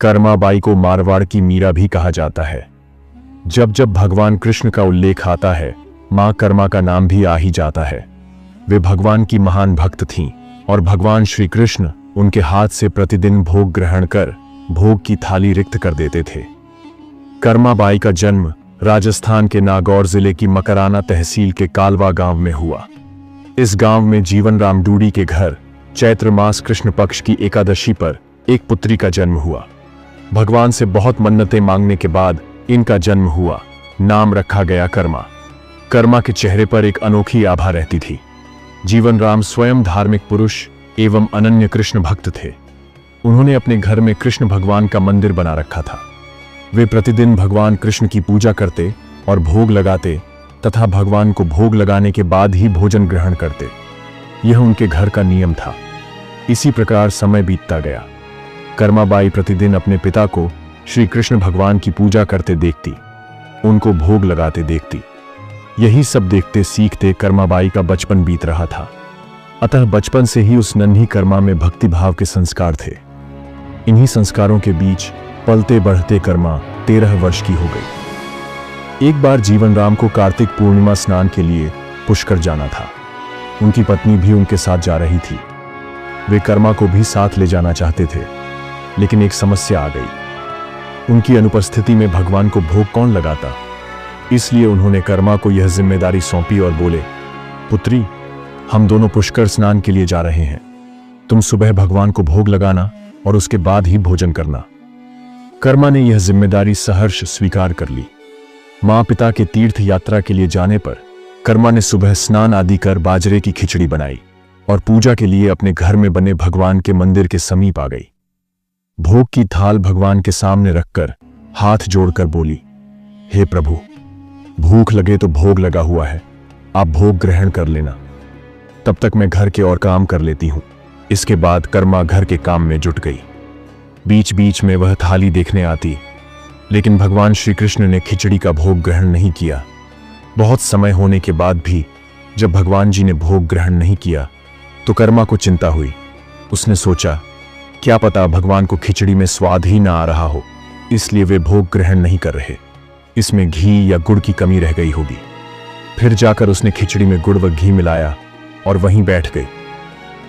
कर्माबाई को मारवाड़ की मीरा भी कहा जाता है। जब जब भगवान कृष्ण का उल्लेख आता है, मां कर्मा का नाम भी आ ही जाता है। वे भगवान की महान भक्त थीं और भगवान श्री कृष्ण उनके हाथ से प्रतिदिन भोग ग्रहण कर भोग की थाली रिक्त कर देते थे। कर्माबाई का जन्म राजस्थान के नागौर जिले की मकराना तहसील के कालवा गांव में हुआ। इस गांव में जीवन राम डूडी के घर चैत्र मास कृष्ण पक्ष की एकादशी पर एक पुत्री का जन्म हुआ। भगवान से बहुत मन्नतें मांगने के बाद इनका जन्म हुआ। नाम रखा गया कर्मा। कर्मा के चेहरे पर एक अनोखी आभा रहती थी। जीवन राम स्वयं धार्मिक पुरुष एवं अनन्य कृष्ण भक्त थे। उन्होंने अपने घर में कृष्ण भगवान का मंदिर बना रखा था। वे प्रतिदिन भगवान कृष्ण की पूजा करते और भोग लगाते तथा भगवान को भोग लगाने के बाद ही भोजन ग्रहण करते। यह उनके घर का नियम था। इसी प्रकार समय बीतता गया। कर्माबाई प्रतिदिन अपने पिता को श्री कृष्ण भगवान की पूजा करते देखती, उनको भोग लगाते देखती। यही सब देखते सीखते कर्माबाई का बचपन बीत रहा था। अतः बचपन से ही उस नन्ही कर्मा में भक्ति भाव के संस्कार थे। इन्हीं संस्कारों के बीच पलते बढ़ते कर्मा 13 वर्ष की हो गई। एक बार जीवन राम को कार्तिक पूर्णिमा स्नान के लिए पुष्कर जाना था। उनकी पत्नी भी उनके साथ जा रही थी। वे कर्मा को भी साथ ले जाना चाहते थे, लेकिन एक समस्या आ गई। उनकी अनुपस्थिति में भगवान को भोग कौन लगाता? इसलिए उन्होंने कर्मा को यह जिम्मेदारी सौंपी और बोले, पुत्री, हम दोनों पुष्कर स्नान के लिए जा रहे हैं। तुम सुबह भगवान को भोग लगाना और उसके बाद ही भोजन करना। कर्मा ने यह जिम्मेदारी सहर्ष स्वीकार कर ली। मां पिता के तीर्थ यात्रा के लिए जाने पर कर्मा ने सुबह स्नान आदि कर बाजरे की खिचड़ी बनाई और पूजा के लिए अपने घर में बने भगवान के मंदिर के समीप आ गई। भोग की थाल भगवान के सामने रखकर हाथ जोड़कर बोली, हे प्रभु, भूख लगे तो भोग लगा हुआ है, आप भोग ग्रहण कर लेना। तब तक मैं घर के और काम कर लेती हूं। इसके बाद कर्मा घर के काम में जुट गई। बीच बीच में वह थाली देखने आती, लेकिन भगवान श्री कृष्ण ने खिचड़ी का भोग ग्रहण नहीं किया। बहुत समय होने के बाद भी जब भगवान जी ने भोग ग्रहण नहीं किया तो कर्मा को चिंता हुई। उसने सोचा, क्या पता भगवान को खिचड़ी में स्वाद ही ना आ रहा हो, इसलिए वे भोग ग्रहण नहीं कर रहे। इसमें घी या गुड़ की कमी रह गई होगी। फिर जाकर उसने खिचड़ी में गुड़ व घी मिलाया और वहीं बैठ गई।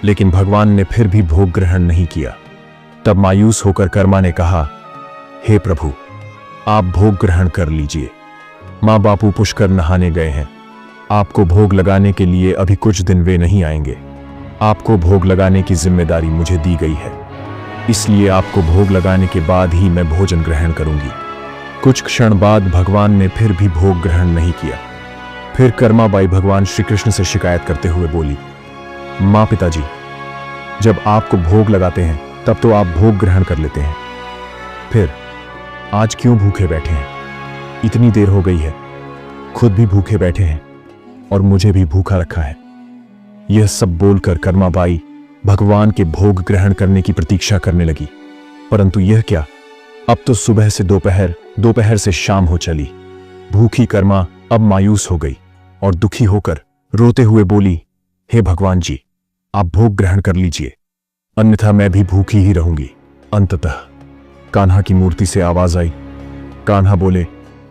लेकिन भगवान ने फिर भी भोग ग्रहण नहीं किया। तब मायूस होकर कर्मा ने कहा, हे प्रभु, आप भोग ग्रहण कर लीजिए। माँ बापू पुष्कर नहाने गए हैं। आपको भोग लगाने के लिए अभी कुछ दिन वे नहीं आएंगे। आपको भोग लगाने की जिम्मेदारी मुझे दी गई है, इसलिए आपको भोग लगाने के बाद ही मैं भोजन ग्रहण करूंगी। कुछ क्षण बाद भगवान ने फिर भी भोग ग्रहण नहीं किया। फिर कर्माबाई भगवान श्री कृष्ण से शिकायत करते हुए बोली, माँ पिताजी, जब आपको भोग लगाते हैं तब तो आप भोग ग्रहण कर लेते हैं, फिर आज क्यों भूखे बैठे हैं? इतनी देर हो गई है, खुद भी भूखे बैठे हैं और मुझे भी भूखा रखा है। यह सब बोलकर कर्माबाई भगवान के भोग ग्रहण करने की प्रतीक्षा करने लगी। परंतु यह क्या, अब तो सुबह से दोपहर, दोपहर से शाम हो चली। भूखी कर्मा अब मायूस हो गई और दुखी होकर रोते हुए बोली, हे भगवान जी, आप भोग ग्रहण कर लीजिए, अन्यथा मैं भी भूखी ही रहूंगी। अंततः कान्हा की मूर्ति से आवाज आई। कान्हा बोले,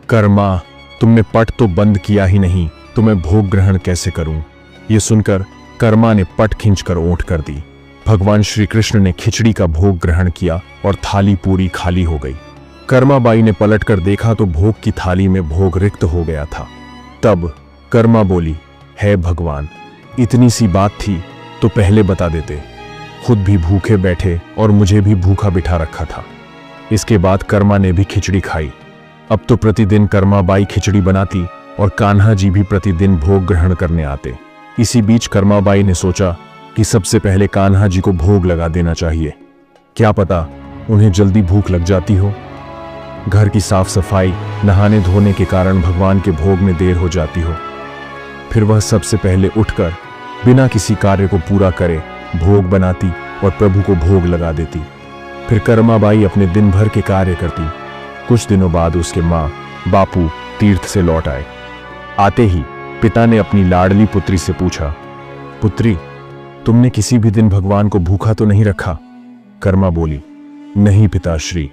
कर्मा, तुमने पट तो बंद किया ही नहीं, तो मैं भोग ग्रहण कैसे करूं? यह सुनकर कर्मा ने पट खींचकर ओंठ कर दी। भगवान श्री कृष्ण ने खिचड़ी का भोग ग्रहण किया और थाली पूरी खाली हो गई। कर्माबाई ने पलटकर देखा तो भोग की थाली में भोग रिक्त हो गया था। तब कर्मा बोली, हे भगवान, इतनी सी बात थी तो पहले बता देते। खुद भी भूखे बैठे और मुझे भी भूखा बिठा रखा था। इसके बाद कर्मा ने भी खिचड़ी खाई। अब तो प्रतिदिन कर्माबाई खिचड़ी बनाती और कान्हा जी भी प्रतिदिन भोग ग्रहण करने आते। इसी बीच कर्माबाई ने सोचा कि सबसे पहले कान्हा जी को भोग लगा देना चाहिए। क्या पता उन्हें जल्दी भूख लग जाती हो। घर की साफ सफाई, नहाने धोने के कारण भगवान के भोग में देर हो जाती हो। फिर वह सबसे पहले उठकर बिना किसी कार्य को पूरा करे भोग बनाती और प्रभु को भोग लगा देती। फिर कर्माबाई अपने दिन भर के कार्य करती। कुछ दिनों बाद उसके माँ बापू तीर्थ से लौट आए। आते ही पिता ने अपनी लाडली पुत्री से पूछा, पुत्री, तुमने किसी भी दिन भगवान को भूखा तो नहीं रखा? कर्मा बोली, नहीं पिताश्री,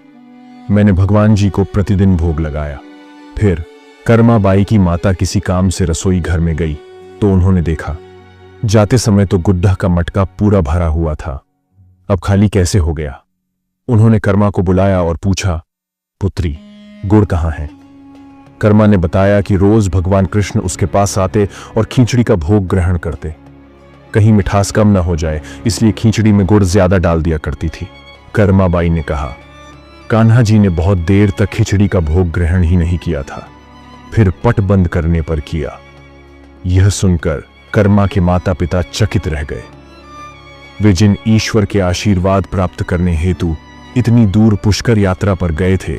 मैंने भगवान जी को प्रतिदिन भोग लगाया। फिर कर्माबाई की माता किसी काम से रसोई घर में गई तो उन्होंने देखा, जाते समय तो गुड्डा का मटका पूरा भरा हुआ था, अब खाली कैसे हो गया। उन्होंने कर्मा को बुलाया और पूछा, पुत्री, गुड़ कहाँ है। कर्मा ने बताया कि रोज भगवान कृष्ण उसके पास आते और खींचड़ी का भोग ग्रहण करते। कहीं मिठास कम न हो जाए इसलिए खींचड़ी में गुड़ ज्यादा डाल दिया करती थी। कर्माबाई ने कहा, कान्हा जी ने बहुत देर तक खिचड़ी का भोग ग्रहण ही नहीं किया था, फिर पट बंद करने पर किया। यह सुनकर कर्मा के माता पिता चकित रह गए। वे जिन ईश्वर के आशीर्वाद प्राप्त करने हेतु इतनी दूर पुष्कर यात्रा पर गए थे,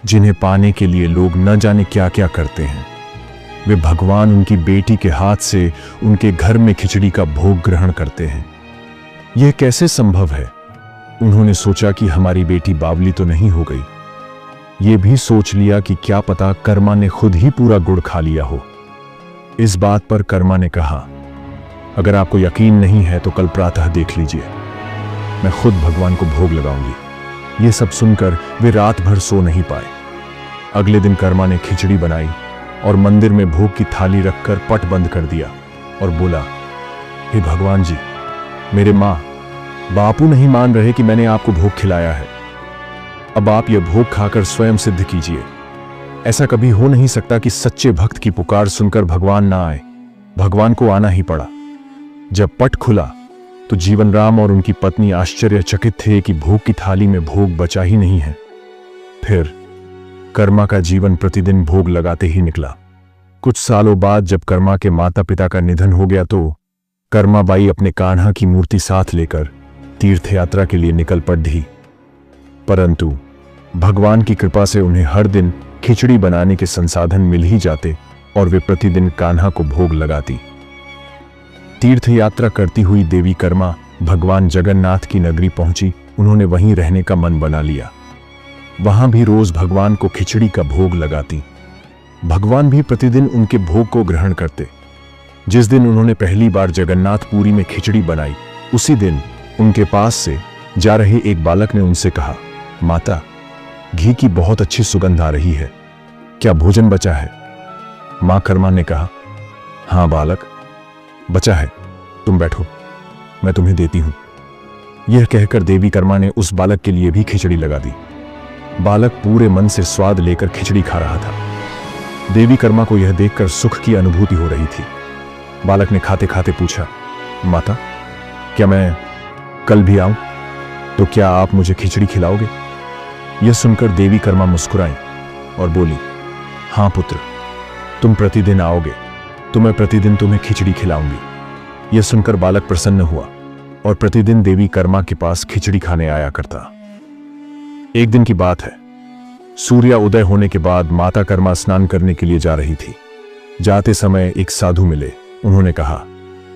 जिन्हें पाने के लिए लोग न जाने क्या क्या करते हैं, वे भगवान उनकी बेटी के हाथ से उनके घर में खिचड़ी का भोग ग्रहण करते हैं। यह कैसे संभव है। उन्होंने सोचा कि हमारी बेटी बावली तो नहीं हो गई। यह भी सोच लिया कि क्या पता कर्मा ने खुद ही पूरा गुड़ खा लिया हो। इस बात पर कर्मा ने कहा, अगर आपको यकीन नहीं है तो कल प्रातः देख लीजिए, मैं खुद भगवान को भोग लगाऊंगी। यह सब सुनकर वे रात भर सो नहीं पाए। अगले दिन कर्मा ने खिचड़ी बनाई और मंदिर में भोग की थाली रखकर पट बंद कर दिया और बोला, हे भगवान जी, मेरे मां बापू नहीं मान रहे कि मैंने आपको भोग खिलाया है। अब आप यह भोग खाकर स्वयं सिद्ध कीजिए। ऐसा कभी हो नहीं सकता कि सच्चे भक्त की पुकार सुनकर भगवान ना आए। भगवान को आना ही पड़ा। जब पट खुला तो जीवन राम और उनकी पत्नी आश्चर्यचकित थे कि भोग की थाली में भोग बचा ही नहीं है। फिर कर्मा का जीवन प्रतिदिन भोग लगाते ही निकला। कुछ सालों बाद जब कर्मा के माता पिता का निधन हो गया तो कर्माबाई अपने कान्हा की मूर्ति साथ लेकर तीर्थ यात्रा के लिए निकल पड़ी। परंतु भगवान की कृपा से उन्हें हर दिन खिचड़ी बनाने के संसाधन मिल ही जाते और वे प्रतिदिन कान्हा को भोग लगाती। तीर्थ यात्रा करती हुई देवी कर्मा भगवान जगन्नाथ की नगरी पहुंची। उन्होंने वहीं रहने का मन बना लिया। वहां भी रोज भगवान को खिचड़ी का भोग लगाती। भगवान भी प्रतिदिन उनके भोग को ग्रहण करते। जिस दिन उन्होंने पहली बार जगन्नाथपुरी में खिचड़ी बनाई, उसी दिन उनके पास से जा रहे एक बालक ने उनसे कहा, माता, घी की बहुत अच्छी सुगंध आ रही है, क्या भोजन बचा है। मां कर्मा ने कहा, हां बालक, बचा है, तुम बैठो, मैं तुम्हें देती हूं। यह कहकर देवी कर्मा ने उस बालक के लिए भी खिचड़ी लगा दी। बालक पूरे मन से स्वाद लेकर खिचड़ी खा रहा था। देवी कर्मा को यह देखकर सुख की अनुभूति हो रही थी। बालक ने खाते खाते पूछा, माता, क्या मैं कल भी आऊं? तो क्या आप मुझे खिचड़ी खिलाओगे? यह सुनकर देवी कर्मा मुस्कुराई और बोली, हां पुत्र, तुम प्रतिदिन आओगे तो मैं प्रतिदिन तुम्हें खिचड़ी खिलाऊंगी। यह सुनकर बालक प्रसन्न हुआ और प्रतिदिन देवी कर्मा के पास खिचड़ी खाने आया करता। एक दिन की बात है, सूर्य उदय होने के बाद माता कर्मा स्नान करने के लिए जा रही थी। जाते समय एक साधु मिले। उन्होंने कहा,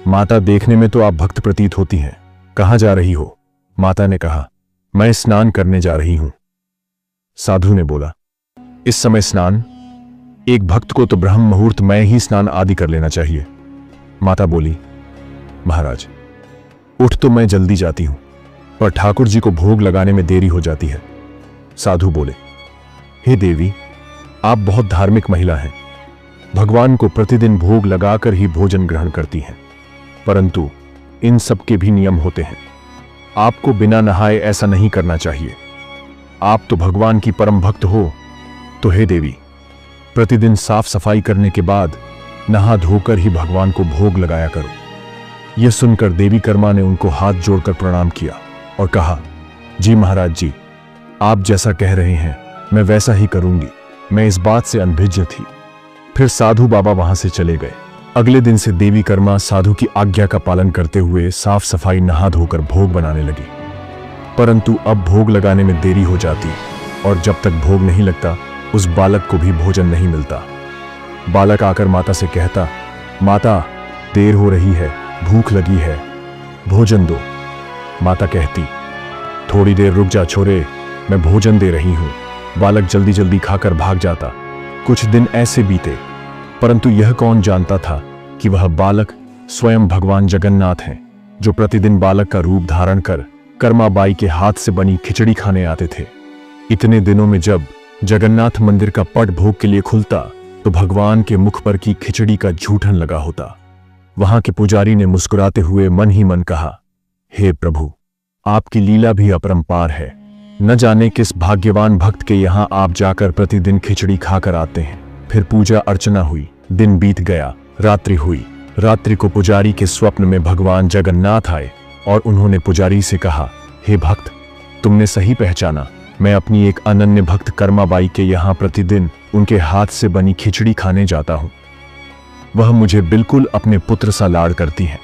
माता, देखने में तो आप भक्त प्रतीत होती हैं, कहां जा रही हो? माता ने कहा, मैं स्नान करने जा रही हूं। साधु ने बोला, इस समय स्नान? एक भक्त को तो ब्रह्म मुहूर्त में ही स्नान आदि कर लेना चाहिए। माता बोली, महाराज, उठ तो मैं जल्दी जाती हूं, पर ठाकुर जी को भोग लगाने में देरी हो जाती है। साधु बोले, हे देवी, आप बहुत धार्मिक महिला हैं, भगवान को प्रतिदिन भोग लगाकर ही भोजन ग्रहण करती हैं, परंतु इन सब के भी नियम होते हैं। आपको बिना नहाए ऐसा नहीं करना चाहिए। आप तो भगवान की परम भक्त हो, तो हे देवी, प्रतिदिन साफ सफाई करने के बाद नहा धोकर ही भगवान को भोग लगाया करो। यह सुनकर देवी कर्मा ने उनको हाथ जोड़कर प्रणाम किया और कहा, जी महाराज जी, आप जैसा कह रहे हैं मैं वैसा ही करूंगी। मैं इस बात से अनभिज्ञ थी। फिर साधु बाबा वहां से चले गए। अगले दिन से देवी कर्मा साधु की आज्ञा का पालन करते हुए साफ सफाई नहा धोकर भोग बनाने लगी। परंतु अब भोग लगाने में देरी हो जाती और जब तक भोग नहीं लगता उस बालक को भी भोजन नहीं मिलता। बालक आकर माता से कहता, माता, देर हो रही है, भूख लगी है, भोजन दो। माता कहती, थोड़ी देर रुक जा छोरे, मैं भोजन दे रही हूं। बालक जल्दी जल्दी खाकर भाग जाता। कुछ दिन ऐसे बीते, परंतु यह कौन जानता था कि वह बालक स्वयं भगवान जगन्नाथ हैं, जो प्रतिदिन बालक का रूप धारण कर कर्माबाई के हाथ से बनी खिचड़ी खाने आते थे। इतने दिनों में जब जगन्नाथ मंदिर का पट भोग के लिए खुलता तो भगवान के मुख पर की खिचड़ी का जूठन लगा होता। वहां के पुजारी ने मुस्कुराते हुए मन ही मन कहा, हे प्रभु, आपकी लीला भी अपरंपार है। न जाने किस भाग्यवान भक्त के यहां आप जाकर प्रतिदिन खिचड़ी खाकर आते हैं। फिर पूजा अर्चना हुई, दिन बीत गया, रात्रि हुई। रात्रि को पुजारी के स्वप्न में भगवान जगन्नाथ आए और उन्होंने पुजारी से कहा, हे भक्त, तुमने सही पहचाना। मैं अपनी एक अनन्य भक्त कर्माबाई के यहां प्रतिदिन उनके हाथ से बनी खिचड़ी खाने जाता हूं। वह मुझे बिल्कुल अपने पुत्र सा लाड़ करती हैं।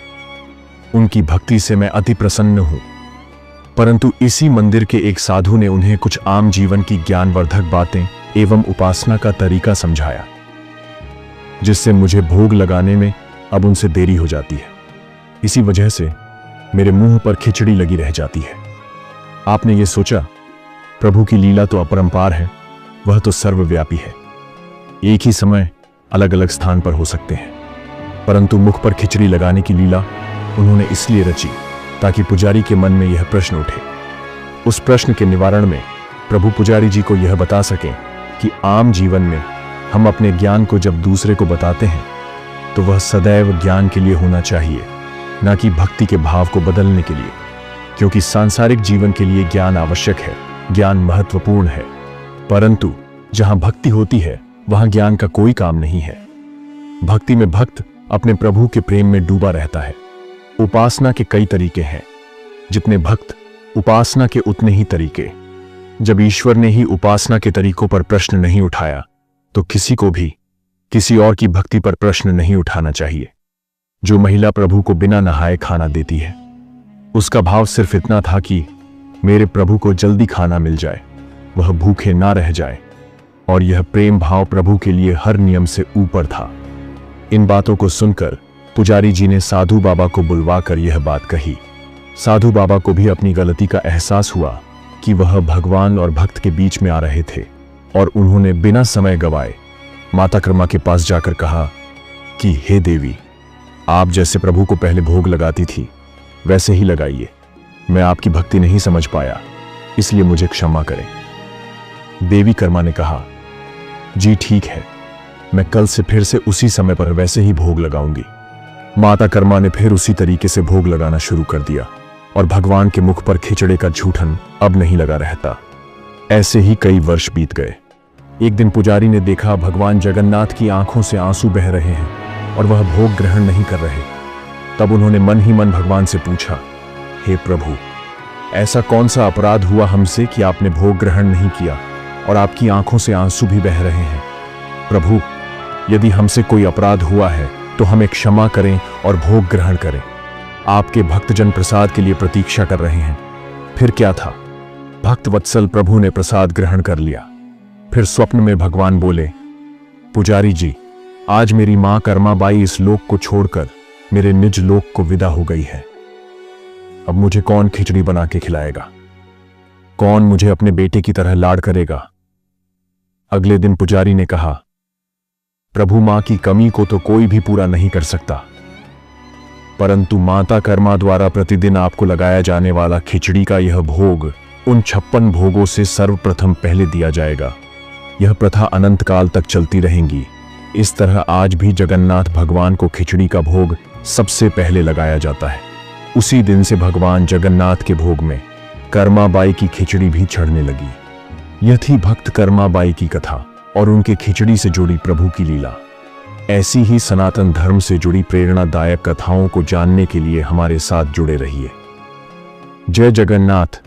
उनकी भक्ति से मैं अति प्रसन्न हूं। परंतु इसी मंदिर के एक साधु ने उन्हें कुछ आम जीवन की ज्ञानवर्धक बातें एवं उपासना का तरीका समझाया, जिससे मुझे भोग लगाने में अब उनसे देरी हो जाती है। इसी वजह से मेरे मुंह पर खिचड़ी लगी रह जाती है। आपने ये सोचा, प्रभु की लीला तो अपरंपार है, वह तो सर्वव्यापी है। एक ही समय अलग अलग स्थान पर हो सकते हैं, परंतु मुख पर खिचड़ी लगाने की लीला उन्होंने इसलिए रची ताकि पुजारी के मन में यह प्रश्न उठे। उस प्रश्न के निवारण में प्रभु पुजारी जी को यह बता सकें कि आम जीवन में हम अपने ज्ञान को जब दूसरे को बताते हैं तो वह सदैव ज्ञान के लिए होना चाहिए, न कि भक्ति के भाव को बदलने के लिए। क्योंकि सांसारिक जीवन के लिए ज्ञान आवश्यक है, ज्ञान महत्वपूर्ण है, परंतु जहां भक्ति होती है वहां ज्ञान का कोई काम नहीं है। भक्ति में भक्त अपने प्रभु के प्रेम में डूबा रहता है। उपासना के कई तरीके हैं, जितने भक्त उपासना के उतने ही तरीके। जब ईश्वर ने ही उपासना के तरीकों पर प्रश्न नहीं उठाया तो किसी को भी किसी और की भक्ति पर प्रश्न नहीं उठाना चाहिए। जो महिला प्रभु को बिना नहाए खाना देती है, उसका भाव सिर्फ इतना था कि मेरे प्रभु को जल्दी खाना मिल जाए, वह भूखे ना रह जाए, और यह प्रेम भाव प्रभु के लिए हर नियम से ऊपर था। इन बातों को सुनकर पुजारी जी ने साधु बाबा को बुलवाकर यह बात कही। साधु बाबा को भी अपनी गलती का एहसास हुआ कि वह भगवान और भक्त के बीच में आ रहे थे, और उन्होंने बिना समय गवाए माता कर्मा के पास जाकर कहा कि हे देवी, आप जैसे प्रभु को पहले भोग लगाती थी वैसे ही लगाइए। मैं आपकी भक्ति नहीं समझ पाया, इसलिए मुझे क्षमा करें। देवी कर्मा ने कहा, जी ठीक है, मैं कल से फिर से उसी समय पर वैसे ही भोग लगाऊंगी। माता कर्मा ने फिर उसी तरीके से भोग लगाना शुरू कर दिया और भगवान के मुख पर खिचड़े का जूठन अब नहीं लगा रहता। ऐसे ही कई वर्ष बीत गए। एक दिन पुजारी ने देखा भगवान जगन्नाथ की आंखों से आंसू बह रहे हैं और वह भोग ग्रहण नहीं कर रहे। तब उन्होंने मन ही मन भगवान से पूछा, हे प्रभु, ऐसा कौन सा अपराध हुआ हमसे कि आपने भोग ग्रहण नहीं किया और आपकी आंखों से आंसू भी बह रहे हैं? प्रभु, यदि हमसे कोई अपराध हुआ है तो हमें क्षमा करें और भोग ग्रहण करें। आपके भक्तजन प्रसाद के लिए प्रतीक्षा कर रहे हैं। फिर क्या था, भक्त वत्सल प्रभु ने प्रसाद ग्रहण कर लिया। फिर स्वप्न में भगवान बोले, पुजारी जी, आज मेरी मां कर्माबाई इस लोक को छोड़कर मेरे निज लोक को विदा हो गई है। अब मुझे कौन खिचड़ी बना के खिलाएगा? कौन मुझे अपने बेटे की तरह लाड़ करेगा? अगले दिन पुजारी ने कहा, प्रभु, मां की कमी को तो कोई भी पूरा नहीं कर सकता, परंतु माता कर्मा द्वारा प्रतिदिन आपको लगाया जाने वाला खिचड़ी का यह भोग उन 56 भोगों से सर्वप्रथम पहले दिया जाएगा। यह प्रथा अनंत काल तक चलती रहेगी। इस तरह आज भी जगन्नाथ भगवान को खिचड़ी का भोग सबसे पहले लगाया जाता है। उसी दिन से भगवान जगन्नाथ के भोग में कर्माबाई की खिचड़ी भी चढ़ने लगी। यह थी भक्त कर्माबाई की कथा और उनके खिचड़ी से जुड़ी प्रभु की लीला। ऐसी ही सनातन धर्म से जुड़ी प्रेरणादायक कथाओं को जानने के लिए हमारे साथ जुड़े रहिए। जय जगन्नाथ।